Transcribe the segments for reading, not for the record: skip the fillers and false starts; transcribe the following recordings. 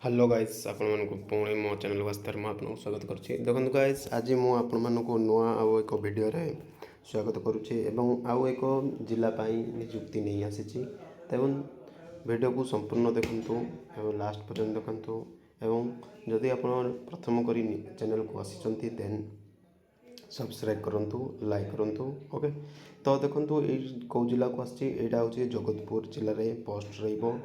Hello guys आपण पुणी मो चैनल वास्तार आपको स्वागत करुच्ची। देखो गाइस आज मुझे नुआ आउ एक वीडियो रे स्वागत करुच्ची एवं आउ एक जिलापाई निजुक्ति नहीं आसी तेवन वीडियो को संपूर्ण देखंतु एवं लास्ट पर्यंत देखंतु एवं जदि आप प्रथम करी चैनल को आसी देन सब्सक्राइब करंतु लाइक करंतु ओके। तो देखंतु ए कौ जिला को आसी एटा होची जगतपुर जिले में पोस्ट रहिबो।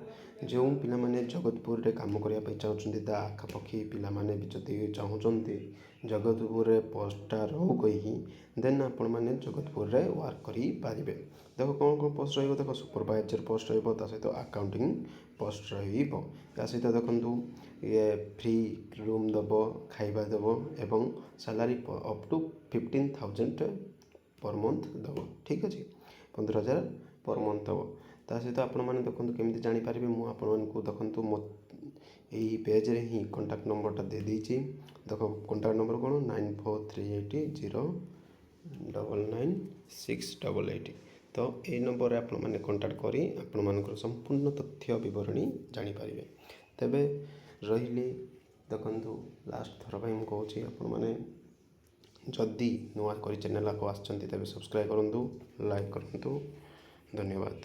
जो पिला माने जगतपुर रे काम करिया पई चाहउछन्ती ता आखापखी पिला माने भी जदि चाहउछन्ती जगतपुर रे पोस्टटा रहू कही देन आपण माने जगतपुर रे वर्क करी पारिबे। देखो कौन कौन पोस्ट रहिबो, देखो सुपरवाइजर पोस्ट रहिबो, ता सहित अकाउंटिंग पोस्ट रहिबो। ता सहित देखंतु ये फ्री रूम दबो, खाइबा दबो एवं salary up to 15,000 per month दबो। ठीक अछि, 15,000 पर मंथ दबो। ता सहित आपण माने देखंतु केमिति जानि पारिबे, मु आपण मानकु देखंतु मो एही पेज रे ही कांटेक्ट नंबरटा दे देछि। देखो कांटेक्ट नंबर कोन 9438099688। तो ए नंबर रे आपण माने कांटेक्ट करी आपण मानकर संपूर्ण तथ्य विवरणी जानि पारिबे। तबे रहिले देखंतु लास्ट थर पई मु कहूछि आपण माने जदि नुआ करी चैनल को आछन्ती तबे सब्सक्राइब करंतु, लाइक करंतु। धन्यवाद।